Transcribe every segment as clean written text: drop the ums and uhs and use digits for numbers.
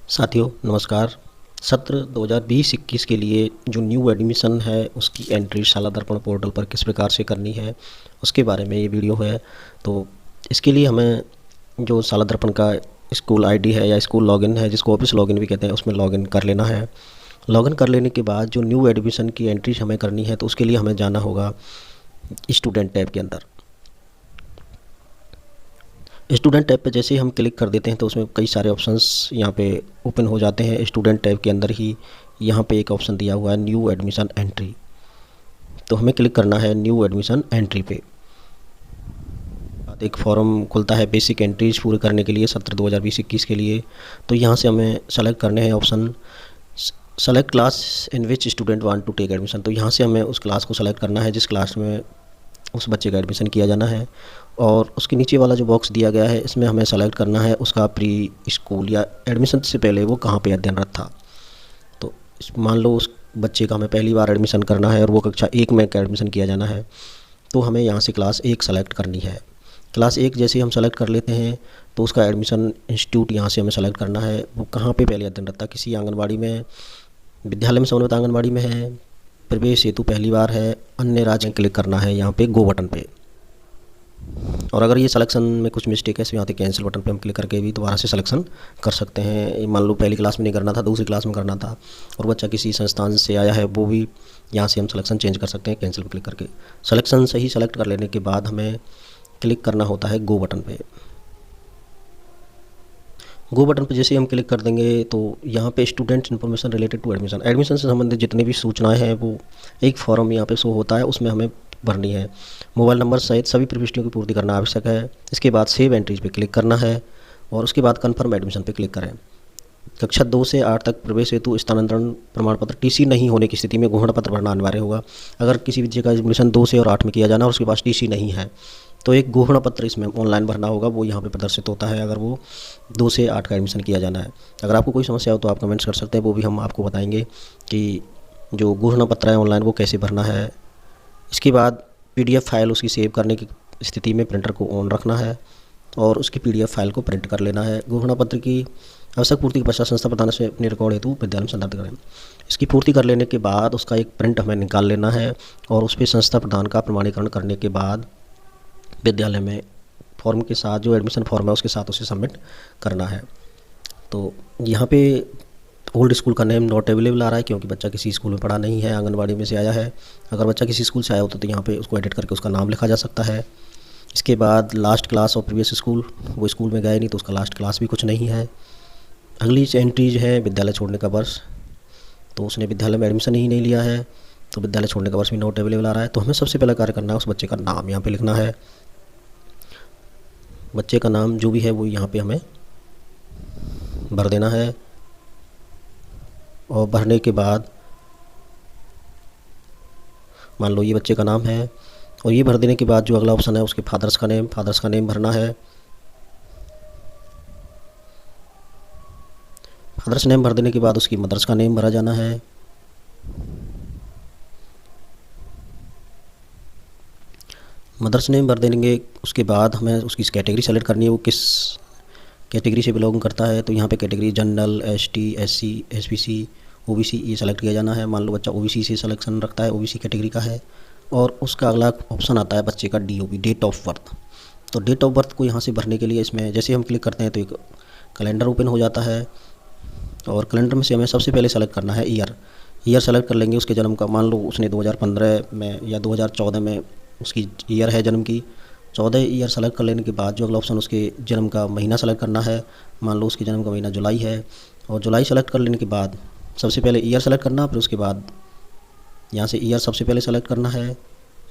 साथियों नमस्कार। सत्र 2020-21 के लिए जो न्यू एडमिशन है उसकी एंट्री शाला दर्पण पोर्टल पर किस प्रकार से करनी है उसके बारे में ये वीडियो है। तो इसके लिए हमें जो शाला दर्पण का स्कूल आईडी है या स्कूल लॉगिन है, जिसको ऑफिस लॉगिन भी कहते हैं, उसमें लॉगिन कर लेना है। लॉगिन कर लेने के बाद जो न्यू एडमिशन की एंट्री हमें करनी है तो उसके लिए हमें जाना होगा स्टूडेंट टैब के अंदर। स्टूडेंट टैब पे जैसे ही हम क्लिक कर देते हैं तो उसमें कई सारे ऑप्शंस यहाँ पे ओपन हो जाते हैं। स्टूडेंट टैब के अंदर ही यहाँ पे एक ऑप्शन दिया हुआ है न्यू एडमिशन एंट्री, तो हमें क्लिक करना है न्यू एडमिशन एंट्री पे। एक फॉर्म खुलता है बेसिक एंट्रीज पूरे करने के लिए सत्र 2020-21 के लिए। तो यहाँ से हमें सेलेक्ट करने हैं option select class in which student want to take admission. तो यहाँ से हमें उस क्लास को सेलेक्ट करना है जिस क्लास में उस बच्चे का एडमिशन किया जाना है। और उसके नीचे वाला जो बॉक्स दिया गया है इसमें हमें सेलेक्ट करना है उसका प्री स्कूल या एडमिशन से पहले वो कहाँ पे अध्ययनरत था। तो मान लो उस बच्चे का हमें पहली बार एडमिशन करना है और वो कक्षा 1 में का एडमिशन किया जाना है, तो हमें यहाँ से क्लास 1 सेलेक्ट करनी है। क्लास 1 जैसे ही हम सेलेक्ट कर लेते हैं तो उसका एडमिशन इंस्टीट्यूट यहाँ से हमें सेलेक्ट करना है, वो कहाँ पे पहले अध्ययनरत था। किसी आंगनबाड़ी में, विद्यालय में, समन्वित आंगनबाड़ी में है, प्रवेश हेतु पहली बार है, अन्य राज्य में क्लिक करना है यहाँ पे गो बटन पे। और अगर ये सिलेक्शन में कुछ मिस्टेक है तो यहाँ पे कैंसिल बटन पे हम क्लिक करके भी दोबारा से सिलेक्शन कर सकते हैं। मान लो पहली क्लास में नहीं करना था, दूसरी क्लास में करना था और बच्चा किसी संस्थान से आया है, वो भी यहाँ से हम सिलेक्शन चेंज कर सकते हैं कैंसिल पर क्लिक करके। सिलेक्शन सही सेलेक्ट कर लेने के बाद हमें क्लिक करना होता है गो बटन पे। गो बटन पर जैसे हम क्लिक कर देंगे तो यहाँ पे student information related to admission, admission से संबंधित जितनी भी सूचनाएं हैं वो एक फॉर्म यहाँ पे शो होता है, उसमें हमें भरनी है। मोबाइल नंबर सहित सभी प्रविष्टियों की पूर्ति करना आवश्यक है। इसके बाद सेव एंट्रीज पे क्लिक करना है और उसके बाद कन्फर्म एडमिशन पे क्लिक करें। कक्षा 2 से 8 तक प्रवेश हेतु स्थानांतरण प्रमाण पत्र टीसी नहीं होने की स्थिति में ग्रहण पत्र भरना अनिवार्य होगा। अगर किसी विद्या का एडमिशन 2 से और 8 में किया जाना और उसके पास टीसी नहीं है तो एक घोषणा पत्र इसमें ऑनलाइन भरना होगा, वो यहाँ पे प्रदर्शित होता है अगर वो 2 से 8 का एडमिशन किया जाना है। अगर आपको कोई समस्या हो तो आप कमेंट्स कर सकते हैं, वो भी हम आपको बताएंगे कि जो घोषणा पत्र है ऑनलाइन वो कैसे भरना है। इसके बाद पीडीएफ फाइल उसकी सेव करने की स्थिति में प्रिंटर को ऑन रखना है और उसकी पीडीएफ फाइल को प्रिंट कर लेना है। घोषणा पत्र की आवश्यक पूर्ति के पश्चात संस्था प्रदान से अपने रिकॉर्ड हेतु विद्यालय में संदर्भ करें। इसकी पूर्ति कर लेने के बाद उसका एक प्रिंट हमें निकाल लेना है और उस पर संस्था प्रदान का प्रमाणीकरण करने के बाद विद्यालय में फॉर्म के साथ जो एडमिशन फॉर्म है उसके साथ उसे सबमिट करना है। तो यहाँ पे ओल्ड स्कूल का नेम नॉट अवेलेबल आ रहा है क्योंकि बच्चा किसी स्कूल में पढ़ा नहीं है, आंगनबाड़ी में से आया है। अगर बच्चा किसी स्कूल से आया होता तो यहाँ पे उसको एडिट करके उसका नाम लिखा जा सकता है। इसके बाद लास्ट क्लास और प्रीवियस स्कूल, वो स्कूल में गए नहीं तो उसका लास्ट क्लास भी कुछ नहीं है। अगली एंट्रीज है विद्यालय छोड़ने का वर्ष, तो उसने विद्यालय में एडमिशन ही नहीं लिया है तो विद्यालय छोड़ने का वर्ष भी नॉट अवेलेबल आ रहा है। तो हमें सबसे पहला कार्य करना है उस बच्चे का नाम यहाँ पे लिखना है। बच्चे का नाम जो भी है वो यहाँ पे हमें भर देना है और भरने के बाद मान लो ये बच्चे का नाम है और ये भर देने के बाद जो अगला ऑप्शन है उसके फादर्स का नेम भरना है। फादर्स नेम भर देने के बाद उसकी मदर्स का नेम भरा जाना है। मदर्स नेम भर देंगे उसके बाद हमें उसकी कैटेगरी सेलेक्ट करनी है, वो किस कैटेगरी से बिलोंग करता है। तो यहाँ पे category general, ST, SC, SBC, OBC ये सेलेक्ट किया जाना है। मान लो बच्चा ओबीसी से सिलेक्शन रखता है, ओबीसी कैटेगरी का है। और उसका अगला ऑप्शन आता है बच्चे का डीओबी, डेट ऑफ बर्थ। तो डेट ऑफ बर्थ को यहाँ से भरने के लिए इसमें जैसे हम क्लिक करते हैं तो एक कैलेंडर ओपन हो जाता है और कैलेंडर में से हमें सबसे पहले सेलेक्ट करना है ईयर सेलेक्ट कर लेंगे उसके जन्म का। मान लो उसने 2015 में या 2014 में उसकी ईयर है जन्म की, 14 ईयर सेलेक्ट कर लेने के बाद जो अगला ऑप्शन उसके जन्म का महीना सेलेक्ट करना है। मान लो उसके जन्म का महीना जुलाई है और जुलाई सेलेक्ट कर लेने के बाद सबसे पहले ईयर सेलेक्ट करना, फिर उसके बाद यहाँ से ईयर सबसे पहले सेलेक्ट करना है।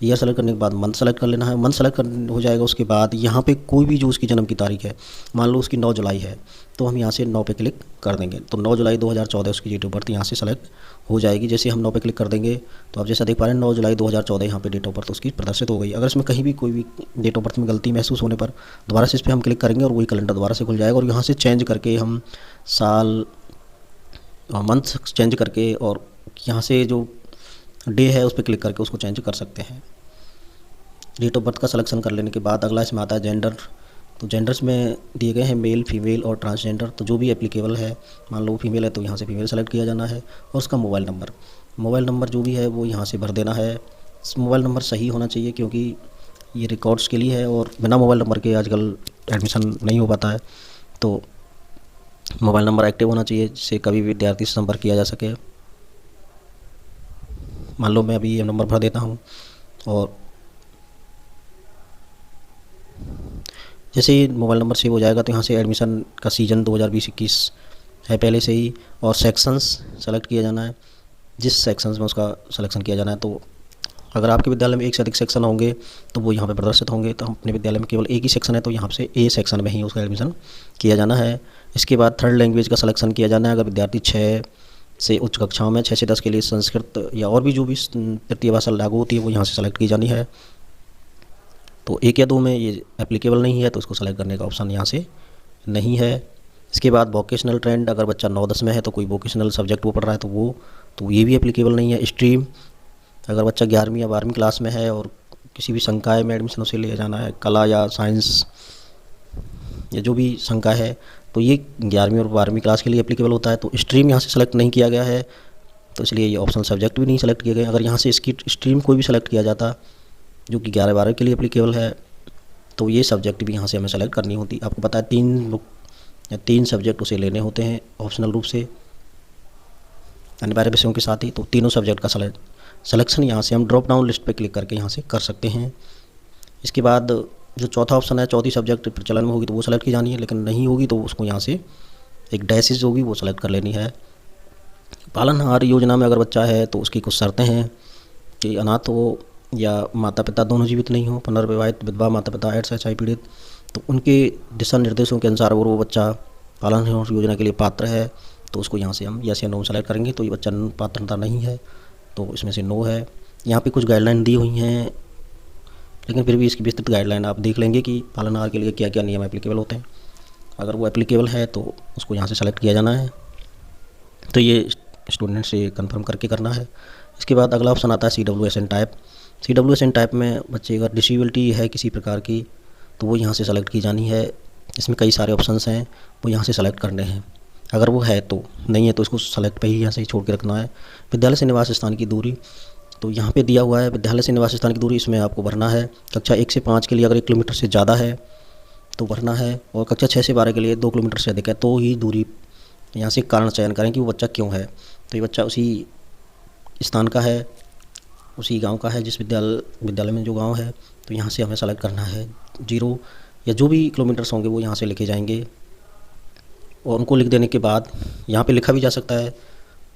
ईयर सेलेक्ट करने के बाद मंथ सेलेक्ट कर लेना है। मंथ सेलेक्ट हो जाएगा उसके बाद यहाँ पे कोई भी जो उसकी जन्म की तारीख है, मान लो उसकी 9 जुलाई है तो हम यहाँ से 9 पे क्लिक कर देंगे तो 9 जुलाई 2014 उसकी डेट ऑफ बर्थ यहाँ से सेलेक्ट हो जाएगी। जैसे हम 9 पे क्लिक कर देंगे तो आप जैसा देख पा रहे हैं 9 जुलाई 2014 यहाँ पे डेट ऑफ बर्थ उसकी प्रदर्शित हो गई। अगर इसमें कहीं भी कोई भी डेट ऑफ बर्थ में गलती महसूस होने पर दोबारा से इस पर हम क्लिक करेंगे और वही कैलेंडर दोबारा से खुल जाएगा और यहाँ से चेंज करके हम साल और मंथ चेंज करके और यहाँ से जो डे है उस पर क्लिक करके उसको चेंज कर सकते हैं। डेट ऑफ बर्थ का सिलेक्शन कर लेने के बाद अगला इसमें आता है जेंडर, तो जेंडर्स में दिए गए हैं मेल, फीमेल और ट्रांसजेंडर। तो जो भी एप्लीकेबल है, मान लो फीमेल है तो यहाँ से फीमेल सेलेक्ट किया जाना है, और उसका मोबाइल नंबर जो भी है वो यहाँ से भर देना है। मोबाइल नंबर सही होना चाहिए, क्योंकि ये रिकॉर्ड्स के लिए है और बिना मोबाइल नंबर के आजकल एडमिशन नहीं हो पाता है। तो मोबाइल नंबर एक्टिव होना चाहिए, जिससे कभी भी विद्यार्थी से संपर्क किया जा सके। मान लो मैं अभी ये नंबर भर देता हूँ, और जैसे ही मोबाइल नंबर सेव हो जाएगा तो यहाँ से एडमिशन का सीज़न 2020-21 है पहले से ही, और सेक्शंस सेलेक्ट किया जाना है, जिस सेक्शंस में उसका सिलेक्शन किया जाना है। तो अगर आपके विद्यालय में एक से अधिक सेक्शन होंगे तो वो यहाँ पे प्रदर्शित होंगे। तो हम अपने विद्यालय में केवल एक ही सेक्शन है, तो यहाँ से ए सेक्शन में ही उसका एडमिशन किया जाना है। इसके बाद थर्ड लैंग्वेज का सिलेक्शन किया जाना है। अगर विद्यार्थी 6 से उच्च कक्षाओं में 6 से 10 के लिए संस्कृत या और भी जो भी तृतीय भाषा लागू होती है वो यहाँ से सेलेक्ट की जानी है। तो 1 या 2 में ये एप्लीकेबल नहीं है, तो उसको सेलेक्ट करने का ऑप्शन यहाँ से नहीं है। इसके बाद वोकेशनल ट्रेंड, अगर बच्चा 9-10 में है तो कोई वोकेशनल सब्जेक्ट वो पढ़ रहा है तो ये भी एप्लीकेबल नहीं है। स्ट्रीम, अगर बच्चा 11वीं या 12वीं क्लास में है और किसी भी संकाय में एडमिशन उसे ले जाना है, कला या साइंस या जो भी संकाय है, तो ये 11वीं और 12वीं क्लास के लिए एप्लीकेबल होता है। तो स्ट्रीम यहाँ से सेलेक्ट नहीं किया गया है, तो इसलिए ये ऑप्शनल सब्जेक्ट भी नहीं सेलेक्ट किए गए। अगर यहाँ से इसकी स्ट्रीम कोई भी सेलेक्ट किया जाता जो कि 11-12 के लिए एप्लीकेबल है, तो ये सब्जेक्ट भी यहाँ से हमें सेलेक्ट करनी होती। आपको पता है 3 सब्जेक्ट उसे लेने होते हैं ऑप्शनल रूप से अनिवार्य विषयों के साथ ही। तो तीनों सब्जेक्ट का सिलेक्शन यहाँ से हम ड्रॉप डाउन लिस्ट पे क्लिक करके यहाँ से कर सकते हैं। इसके बाद जो चौथा ऑप्शन है, चौथी सब्जेक्ट प्रचलन में होगी तो वो सेलेक्ट की जानी है, लेकिन नहीं होगी तो उसको यहाँ से एक डैशेज होगी वो सेलेक्ट कर लेनी है। पालनहार योजना में अगर बच्चा है तो उसकी कुछ शर्तें हैं कि अनाथ हो या माता पिता दोनों जीवित नहीं हो, पुनर्विवाहित विधवा माता पिता, एड्स एचआई पीड़ित, तो उनके दिशा निर्देशों के अनुसार अगर वो बच्चा पालनहार योजना के लिए पात्र है तो उसको यहाँ से हम यस या नो सेलेक्ट करेंगे। तो ये बच्चा पात्रता नहीं है तो इसमें से नो है। यहाँ पे कुछ गाइडलाइन दी हुई हैं, लेकिन फिर भी इसकी विस्तृत गाइडलाइन आप देख लेंगे कि पालनहार के लिए क्या क्या नियम एप्लीकेबल होते हैं। अगर वो एप्लीकेबल है तो उसको यहाँ से सेलेक्ट किया जाना है। तो ये स्टूडेंट से कंफर्म करके करना है। इसके बाद अगला ऑप्शन आता है CWSN टाइप। CWSN टाइप में बच्चे अगर डिसेबिलिटी है किसी प्रकार की तो वो यहाँ से सेलेक्ट की जानी है। इसमें कई सारे ऑप्शंस हैं, वो यहाँ से सेलेक्ट करने हैं। अगर वो है तो, नहीं है तो इसको सेलेक्ट पे ही यहाँ से छोड़ के रखना है। विद्यालय से निवास स्थान की दूरी, तो यहाँ पे दिया हुआ है विद्यालय से निवास स्थान की दूरी, इसमें आपको भरना है। कक्षा 1 से 5 के लिए अगर 1 किलोमीटर से ज़्यादा है तो भरना है, और कक्षा 6 से 12 के लिए 2 किलोमीटर से अधिक है तो ही दूरी। यहाँ से कारण चयन करें कि वो बच्चा क्यों है। तो ये बच्चा उसी स्थान का है, उसी गांव का है जिस विद्यालय में जो गांव है, तो यहाँ से हमें सेलेक्ट करना है। 0 या जो भी किलोमीटर्स होंगे वो यहाँ से लिखे जाएंगे, और उनको लिख देने के बाद यहाँ पे लिखा भी जा सकता है,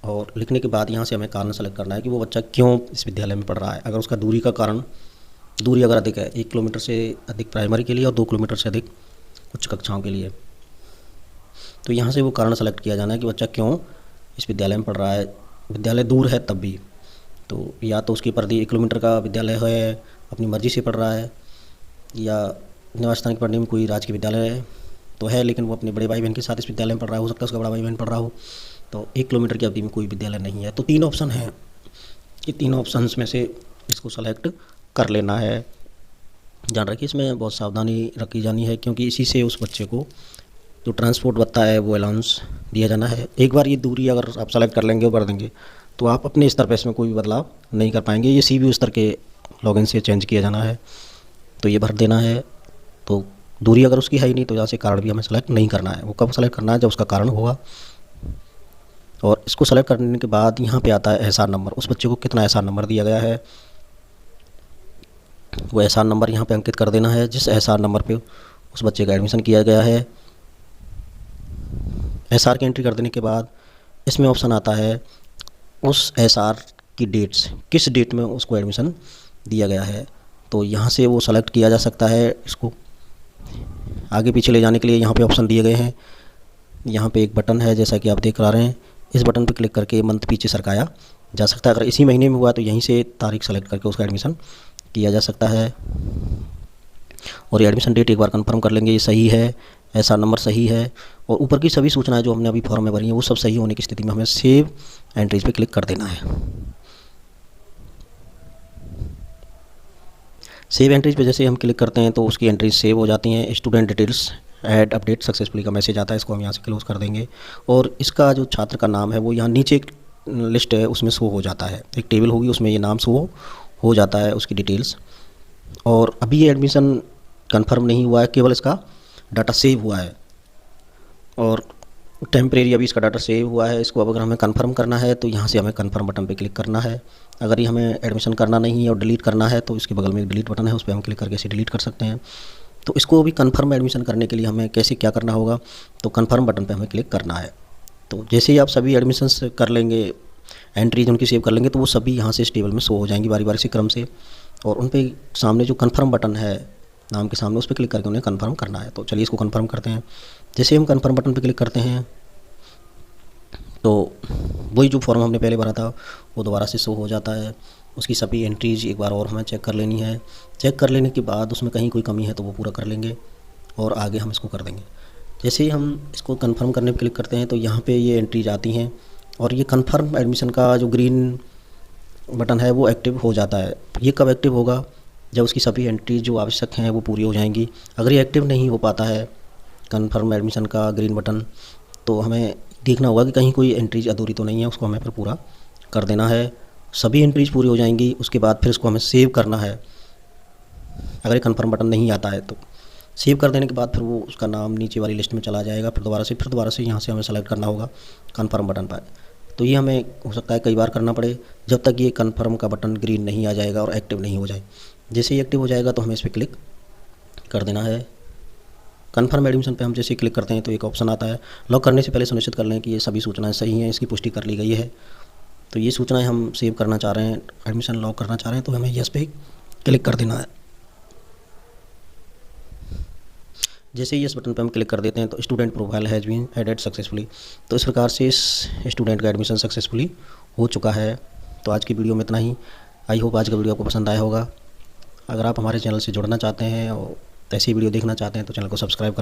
और लिखने के बाद यहाँ से हमें कारण सेलेक्ट करना है कि वो बच्चा क्यों इस विद्यालय में पढ़ रहा है। अगर उसका दूरी का कारण, दूरी अगर अधिक है 1 किलोमीटर से अधिक प्राइमरी के लिए और 2 किलोमीटर से अधिक उच्च कक्षाओं के लिए, तो यहाँ से वो कारण सेलेक्ट किया जाना है कि बच्चा क्यों इस विद्यालय में पढ़ रहा है। विद्यालय दूर है तब भी, तो या तो उसकी परिधि 1 किलोमीटर का विद्यालय है, अपनी मर्जी से पढ़ रहा है, या निवास स्थान की पढ़ने में कोई राजकीय विद्यालय तो है लेकिन वो अपने बड़े भाई बहन के साथ इस विद्यालय में पढ़ रहा है, हो सकता है उसका बड़ा भाई बहन पढ़ रहा हो, तो 1 किलोमीटर की अवधि में कोई विद्यालय नहीं है। तो 3 ऑप्शन हैं, ये 3 ऑप्शंस में से इसको सेलेक्ट कर लेना है। ध्यान रखिए इसमें बहुत सावधानी रखी जानी है, क्योंकि इसी से उस बच्चे को जो ट्रांसपोर्ट भत्ता है वो अलाउंस दिया जाना है। एक बार ये दूरी अगर आप सेलेक्ट कर लेंगे और भर देंगे तो आप अपने स्तर पर इसमें कोई भी बदलाव नहीं कर पाएंगे। ये CBU स्तर के लॉगिन से चेंज किया जाना है, तो ये भर देना है। तो दूरी अगर उसकी है ही नहीं तो यहाँ से कारण भी हमें सेलेक्ट नहीं करना है। वो कब सेलेक्ट करना है, जब उसका कारण होगा। और इसको सेलेक्ट करने के बाद यहाँ पे आता है एहसार नंबर। उस बच्चे को कितना एहसार नंबर दिया गया है वो एहसार नंबर यहाँ पे अंकित कर देना है, जिस एहसार नंबर पे उस बच्चे का एडमिशन किया गया है। एहसार की एंट्री कर देने के बाद इसमें ऑप्शन आता है उस एहसार की डेट्स, किस डेट में उसको एडमिशन दिया गया है, तो यहाँ से वो सेलेक्ट किया जा सकता है। इसको आगे पीछे ले जाने के लिए यहाँ पे ऑप्शन दिए गए हैं। यहाँ पे एक बटन है जैसा कि आप देख पा रहे हैं, इस बटन पे क्लिक करके मंथ पीछे सरकाया जा सकता है। अगर इसी महीने में हुआ तो यहीं से तारीख सेलेक्ट करके उसका एडमिशन किया जा सकता है। और ये एडमिशन डेट एक बार कंफर्म कर लेंगे, ये सही है, ऐसा नंबर सही है, और ऊपर की सभी सूचनाएं जो हमने अभी फॉर्म में भरी हैं वो सब सही होने की स्थिति में हमें सेव एंट्रीज पे क्लिक कर देना है। सेव एंट्रीज पे जैसे हम क्लिक करते हैं तो उसकी एंट्रीज सेव हो जाती हैं। Student details add update successfully का मैसेज आता है, इसको हम यहाँ से क्लोज कर देंगे। और इसका जो छात्र का नाम है वो यहाँ नीचे एक लिस्ट है उसमें शो हो जाता है, एक टेबल होगी उसमें ये नाम शो हो जाता है, उसकी डिटेल्स। और अभी ये एडमिशन कंफर्म नहीं हुआ है, केवल इसका डाटा सेव हुआ है और टेम्परेरी अभी इसका डाटा सेव हुआ है। इसको अब अगर हमें कंफर्म करना है तो यहाँ से हमें कंफर्म बटन पे क्लिक करना है। अगर ये हमें एडमिशन करना नहीं है और डिलीट करना है तो इसके बगल में एक डिलीट बटन है, उस पर हम क्लिक करके इसे डिलीट कर सकते हैं। तो इसको अभी कंफर्म एडमिशन करने के लिए हमें कैसे क्या करना होगा, तो कंफर्म बटन पे हमें क्लिक करना है। तो जैसे ही आप सभी एडमिशन्स कर लेंगे, एंट्रीज उनकी सेव कर लेंगे, तो वो सभी यहाँ से इस टेबल में शो हो जाएंगी बारी बारी से क्रम से। और उन पे सामने जो कंफर्म बटन है नाम के सामने, उस पर क्लिक करके उन्हें कंफर्म करना है। तो चलिए इसको कंफर्म करते हैं। जैसे हम कंफर्म बटन पर क्लिक करते हैं तो वही जो फॉर्म हमने पहले भरा था वो दोबारा से शो हो जाता है। उसकी सभी एंट्रीज एक बार और हमें चेक कर लेनी है। चेक कर लेने के बाद उसमें कहीं कोई कमी है तो वो पूरा कर लेंगे और आगे हम इसको कर देंगे। जैसे ही हम इसको कंफर्म करने पर क्लिक करते हैं तो यहाँ पे ये एंट्रीज आती हैं और ये कंफर्म एडमिशन का जो ग्रीन बटन है वो एक्टिव हो जाता है। ये कब एक्टिव होगा, जब उसकी सभी एंट्रीज जो आवश्यक हैं वो पूरी हो जाएंगी। अगर ये एक्टिव नहीं हो पाता है कंफर्म एडमिशन का ग्रीन बटन, तो हमें देखना होगा कि कहीं कोई एंट्रीज अधूरी तो नहीं है, उसको हमें फिर पूरा कर देना है। सभी एंट्रीज पूरी हो जाएंगी, उसके बाद फिर इसको हमें सेव करना है। अगर ये कंफर्म बटन नहीं आता है तो सेव कर देने के बाद फिर वो उसका नाम नीचे वाली लिस्ट में चला जाएगा। फिर दोबारा से यहाँ से हमें सेलेक्ट करना होगा कंफर्म बटन पर। तो ये हमें हो सकता है कई बार करना पड़े जब तक ये कंफर्म का बटन ग्रीन नहीं आ जाएगा और एक्टिव नहीं हो जाए। जैसे ही एक्टिव हो जाएगा तो हमें इस पर क्लिक कर देना है। कंफर्म एडमिशन पे हम जैसे क्लिक करते हैं तो एक ऑप्शन आता है। लॉक करने से पहले सुनिश्चित कर लें कि ये सभी सूचनाएं सही हैं, इसकी पुष्टि कर ली गई है। तो ये सूचनाएं हम सेव करना चाह रहे हैं, एडमिशन लॉक करना चाह रहे हैं, तो हमें यस पे क्लिक कर देना है। जैसे ही इस बटन पर हम क्लिक कर देते हैं तो student profile has been added successfully. तो इस प्रकार से इस स्टूडेंट का एडमिशन सक्सेसफुली हो चुका है। तो आज की वीडियो में इतना ही। आई होप आज का वीडियो आपको पसंद आया होगा। अगर आप हमारे चैनल से जुड़ना चाहते हैं और ऐसी वीडियो देखना चाहते हैं तो चैनल को सब्सक्राइब कर